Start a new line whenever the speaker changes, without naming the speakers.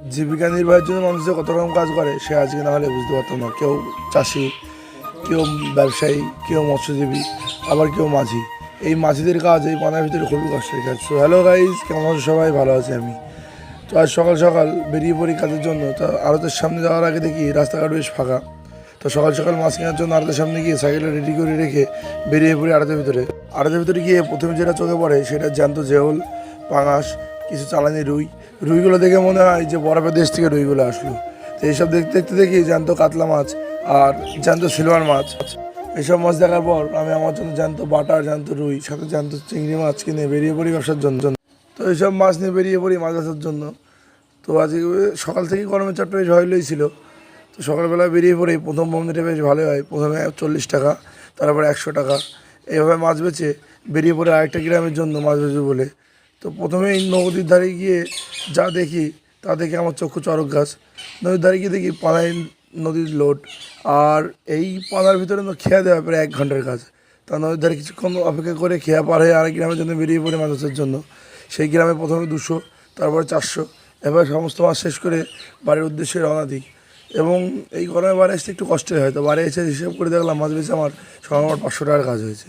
জীবিকা নির্বাহের জন্য মানুষ যে কত রকম কাজ করে সে আজকে না হলে বুঝতে পারতাম না। কেউ চাষি, কেউ ব্যবসায়ী, কেউ মৎস্যজীবী, আবার কেউ মাঝি। এই মাঝিদের কাজ এই পানার ভিতরে খুবই কষ্টের কাজ। সো হ্যালো গাইজ, কেমন আছো সবাই? ভালো আছি আমি। তো আজ সকাল সকাল বেরিয়ে পড়ি কাজের জন্য। তো আড়তের সামনে যাওয়ার আগে দেখি রাস্তাঘাট বেশ ফাঁকা। তো সকাল সকাল মাছ কেনার জন্য আড়তের সামনে গিয়ে সাইকেলটা রেডি করে রেখে বেরিয়ে পড়ি আড়তের ভিতরে। আড়তের ভিতরে গিয়ে প্রথমে যেটা চোখে পড়ে সেটা জ্যান্ত জেওল, পাঙাশ, কিছু চালানি রুই। রুইগুলো দেখে মনে হয় যে বরফের দেশ থেকে রুইগুলো আসলো। তো এইসব দেখতে দেখতে দেখি জ্যান্ত কাতলা মাছ আর জ্যান্ত সিলভার মাছ। এইসব মাছ দেখার পর আমি আমার জন্য জ্যান্ত বাটার, জ্যান্ত রুই, সাথে জ্যান্ত চিংড়ি মাছ কিনে বেরিয়ে পড়ি ব্যবসার জন্য। তো এইসব মাছ নিয়ে বেরিয়ে পড়ি মাছ ধরার জন্য। তো আজকে সকাল থেকেই গরমের চাপটা বেশ ভালোই ছিল। তো সকালবেলা বেরিয়ে পড়ে প্রথম বন্ধুটা বেশ ভালো হয়। প্রথমে 40 টাকা, তারপরে 100 টাকা, এইভাবে মাছ বেচে বেরিয়ে পড়ে আরেকটা গ্রামের জন্য মাছ বেচবে বলে। তো প্রথমেই নদীর ধারে গিয়ে যা দেখি তা দেখে আমার চক্ষু চড়ক গাছ। নদীর ধারে গিয়ে দেখি পানায় নদীর লোড, আর এই পানার ভিতরে খেয়া দেওয়া প্রায় 1 ঘন্টার কাজ। তা নদীর ধারে কিছুক্ষণ অপেক্ষা করে খেয়া পার হয়ে আরেক গ্রামের জন্য বেরিয়ে পড়ে মাছ ধরার জন্য। সেই গ্রামে প্রথমে 200, তারপরে 400, এবার সমস্ত মাছ শেষ করে বাড়ির উদ্দেশ্যে রওনা দিই। এবং এই গরমে বাড়ি আসতে একটু কষ্টই হয়। তো বাড়ি এসে হিসেব করে দেখলাম মাছ বেশি আমার সর্বমোট 500 টাকার কাজ হয়েছে।